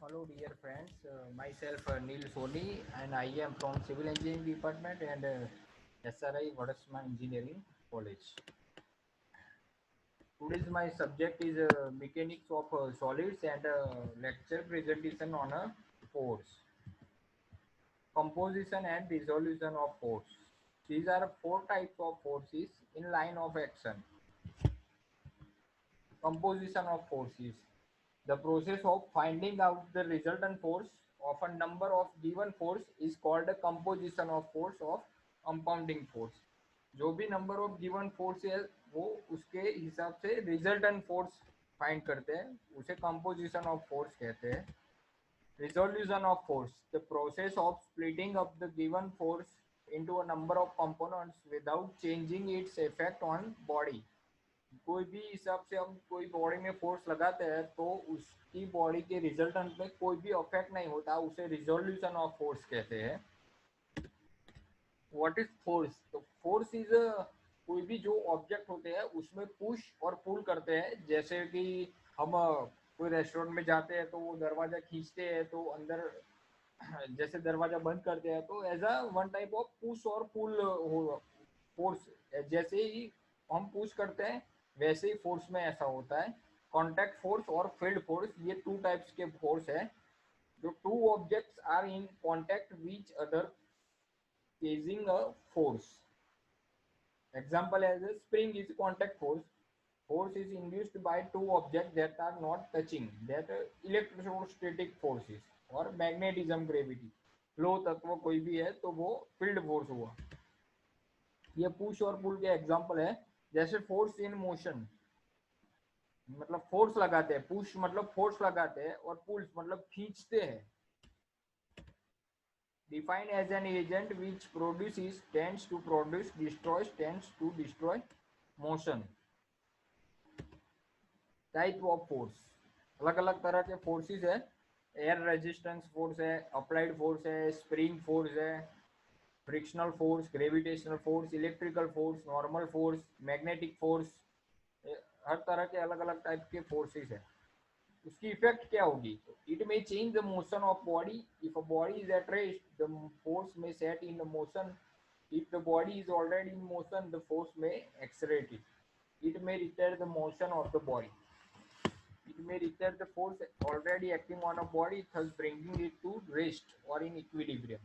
Hello dear friends, myself Neil Soni and I am from Civil Engineering Department and SRI Vadasma Engineering College. Today's my subject is mechanics of solids and lecture presentation on force, composition and dissolution of force. These are four types of forces in line of action. Composition of forces. The process of finding out the resultant force of a number of given force is called a composition of force of compounding force. जो भी number of given force है वो उसके हिसाब से resultant force find करते हैं, उसे कंपोजिशन ऑफ फोर्स कहते हैं. Resolution of force, the process of splitting up the given force into a number of components without changing its effect on body. कोई भी हिसाब से हम कोई बॉडी में फोर्स लगाते हैं तो उसकी बॉडी के रिजल्टेंट में कोई भी इफेक्ट नहीं होता, उसे रिजोल्यूशन ऑफ फोर्स कहते हैं. What is force? तो फोर्स इज कोई भी जो ऑब्जेक्ट होते हैं उसमें पुश और पुल करते हैं. जैसे कि हम कोई रेस्टोरेंट में जाते हैं तो वो दरवाजा खींचते हैं तो अंदर जैसे दरवाजा बंद करते हैं तो as a one type of push और पुल हो फोर्स. जैसे ही हम पुश करते हैं वैसे ही फोर्स में ऐसा होता है. कॉन्टैक्ट फोर्स और फील्ड फोर्स, ये टू टाइप्स के फोर्स है. जो two objects are in contact which other causing a force. Example as a spring is contact force. Force is induced by two objects that are not touching, that electrostatic forces और magnetism gravity. लो तत्व कोई भी है तो वो field force हुआ. ये push और पुल के एग्जांपल है. जैसे फोर्स इन मोशन, मतलब फोर्स लगाते हैं, पुश मतलब फोर्स लगाते हैं और पुल्स मतलब खींचते हैं. Defined as an agent which produces, tends to produce, destroys, tends to destroy motion. Type of force, अलग अलग तरह के फोर्सेस है. एयर रेजिस्टेंस फोर्स है, अप्लाइड फोर्स है, स्प्रिंग फोर्स है, frictional force, gravitational force, electrical force, normal force, magnetic force. हर तरह के अलग अलग टाइप के फोर्सेस है. उसकी इफेक्ट क्या होगी? तो it may change the motion of body. If a body is at rest the force may set in the motion. If the body is already in motion the force may accelerate it. It may retard the motion of the body. It may retard the force already acting on a body, thus bringing it to rest or in equilibrium.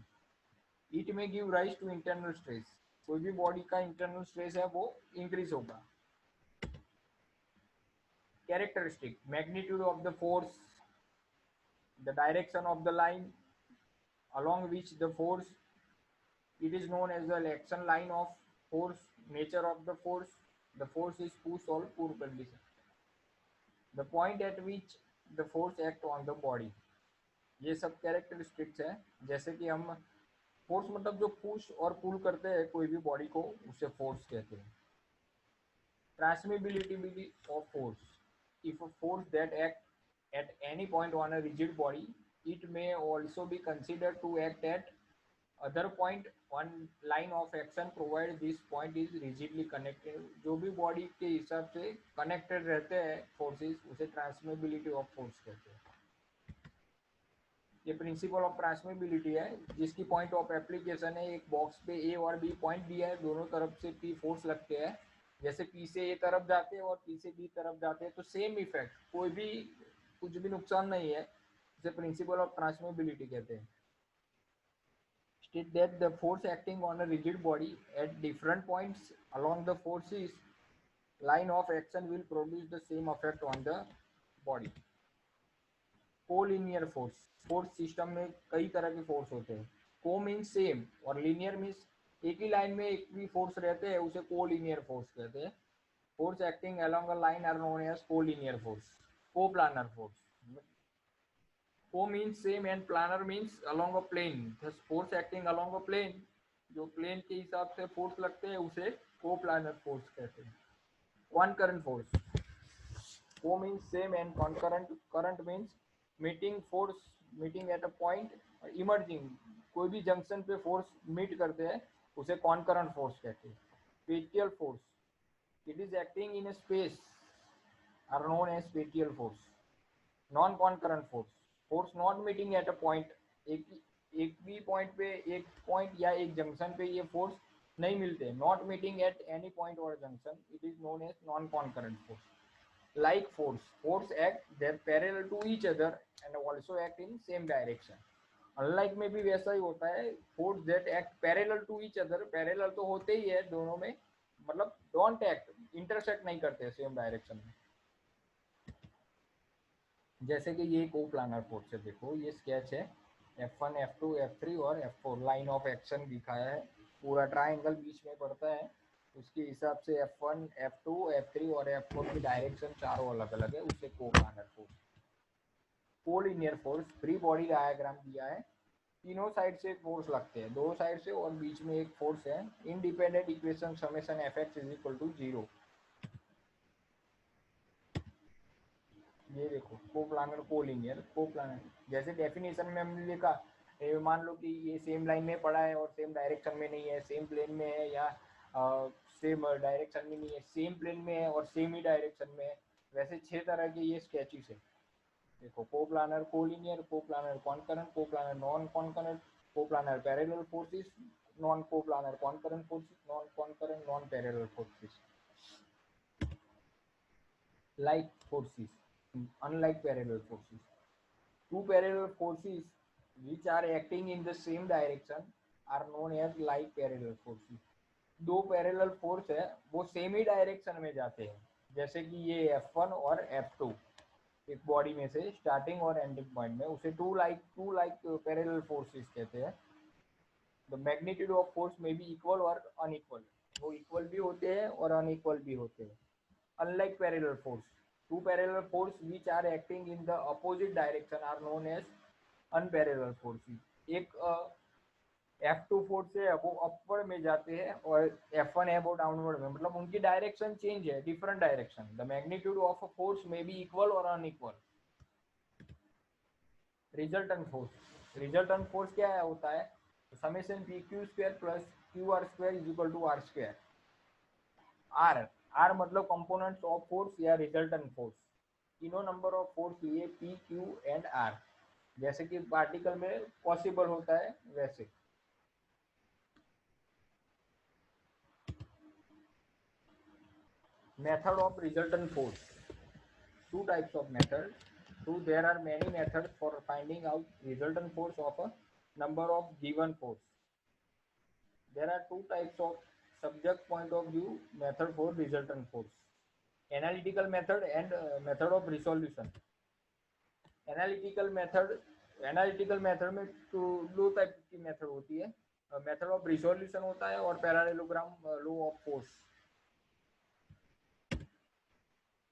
It may give rise to internal stress. कोई भी body का internal stress है वो increase होगा. Characteristic: magnitude of the force, the direction of the line along which the force, it is known as the action line of force, nature of the force is push or pull condition, the point at which the force act on the body. ये सब characteristics है. जैसे कि हम force मतलब जो push और पुल करते हैं कोई भी बॉडी को, उसे फोर्स कहते हैं. Transmissibility of force: if a force that act at any point on a rigid body, it may also be considered to act at other point on line of action provided this point is rigidly connected. जो भी body के हिसाब से connected रहते हैं forces, उसे transmissibility of force कहते हैं. ये प्रिंसिपल ऑफ ट्रांसमिसिबिलिटी है जिसकी पॉइंट ऑफ एप्लीकेशन है. एक बॉक्स पे ए और बी पॉइंट दिया है, दोनों तरफ से पी फोर्स लगते हैं. जैसे पी से ए तरफ जाते हैं और पी से बी तरफ जाते हैं तो सेम इफेक्ट, कोई भी कुछ भी नुकसान नहीं है. इसे प्रिंसिपल ऑफ ट्रांसमिसिबिलिटी कहते हैं. State that the force acting on a rigid body at different points along the forces line of action will produce the same effect on the body. Collinear force, force system में कई तरह के force होते हैं. को means same और linear means एक ही line में एक भी फोर्स रहते हैं, उसे कोलिनियर फोर्स कहते हैं. Force acting along a line are known as collinear force. Coplanar force, co means same and planar means along a plane. Thus force acting along a plane, जो plane के हिसाब से force लगते हैं उसे coplanar force कहते हैं. कॉनकरेंट force, co means same and कॉनकरेंट. Current means meeting force, meeting at a point. Emerging, कोई भी जंक्शन पे फोर्स मीट करते हैं उसे कॉनकरेंट फोर्स कहते हैं. Spatial force, it is acting in space are known as spatial force. Non concurrent force, force not meeting at a point, एक एक भी पॉइंट पे, एक पॉइंट या एक जंक्शन पे ये फोर्स नहीं मिलते, not meeting at any point or junction, it is known as non concurrent force. Like force act they're parallel to each other and also act in same direction. Unlike में भी वैसा ही होता है, force that act parallel to each other, parallel तो होते ही है दोनों में, मतलब don't act, intersect नहीं करते सेम डायरेक्शन में. जैसे कि ये को प्लानर फोर्स है, देखो ये स्केच है, F1 F2 F3 और F4 लाइन ऑफ एक्शन दिखाया है, पूरा ट्राइंगल बीच में पड़ता है, उसके हिसाब से F1 F2 F3 और F4 की डायरेक्शन चारों अलग अलग है, उसे को planar force. Collinear force free body diagram दिया है, तीनों साइड से फोर्स लगते हैं, दो साइड से और बीच में एक फोर्स है. Independent equation summation Fx is equal to 0. ये देखो कोप्लानर कोलिनियर कोप्लानर, जैसे डेफिनेशन में हमने लिखा, मान लो कि ये सेम लाइन में पड़ा है और सेम डायरेक्शन में नहीं है, सेम प्लेन में है या सेम डायरेक्शन में नहीं है, सेम प्लेन में है और सेम ही डायरेक्शन में है, वैसे 6 तरह के ये स्केचेस है. देखो coplanar collinear, coplanar concurrent, coplanar non concurrent, coplanar parallel forces, non coplanar concurrent forces, non concurrent non parallel forces. Like forces, unlike parallel forces. Two parallel forces which are acting in the same direction are known as like parallel forces. दो parallel force है वो same ही direction में जाते हैं, जैसे कि ये F1 और F2 एक बॉडी में से स्टार्टिंग और एंडिंग पॉइंट में, उसे टू लाइक पैरेलल फोर्सेस कहते हैं. The magnitude of force may be equal और अनइक्वल, वो इक्वल भी होते हैं और अनइक्वल भी होते हैं. Unlike parallel force, two parallel force which are acting in the opposite direction are known as unparalleled forces. एक F2 फोर्स है वो अपवर्ड में जाते हैं और F1 है वो डाउनवर्ड में, मतलब उनकी डायरेक्शन चेंज है, different direction. The magnitude of a force may be equal और unequal. Resultant force, resultant force क्या है होता है, summation P Q square plus Q R square is equal to R square. R, R मतलब components of force या resultant force. तीनों number of force लिए P Q and R, जैसे कि पार्टिकल में पॉसिबल होता है वैसे. Method of resultant force, two types of method. There are many methods for finding out resultant force of a number of given force. There are two types of subject point of view method for resultant force: analytical method and method of resolution. Analytical method में दो type की method होती है, method of resolution होता है और parallelogram law of force.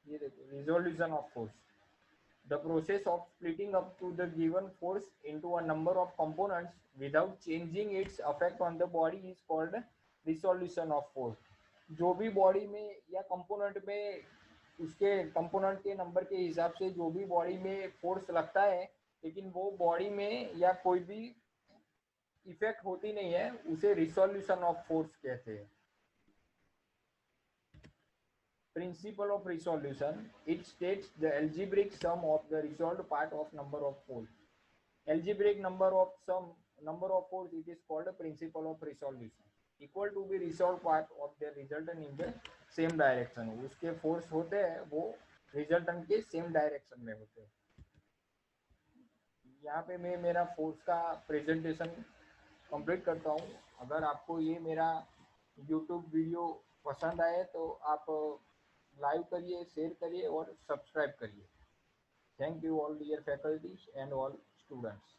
ये देखो resolution of force, the process of splitting up to the given force into a number of components without changing its affect on the body is called resolution of force. जो भी body में या component में उसके component के number के हिसाब से जो भी बॉडी में फोर्स लगता है, लेकिन वो बॉडी में या कोई भी इफेक्ट होती नहीं है, उसे रिसोल्यूशन ऑफ फोर्स कहते हैं. Principle of resolution, it states the algebraic sum of the resolved part of number of force. Algebraic number of force, it is called a principle of resolution, equal to be resolved part of the resultant in the same direction. उसके force होते हैं वो resultant के same direction में होते हैं. यहाँ पे मैं मेरा फोर्स का प्रेजेंटेशन कंप्लीट करता हूँ. अगर आपको ये मेरा यूट्यूब वीडियो पसंद आए तो आप लाइक करिए, शेयर करिए और सब्सक्राइब करिए. Thank you all dear faculties and all students.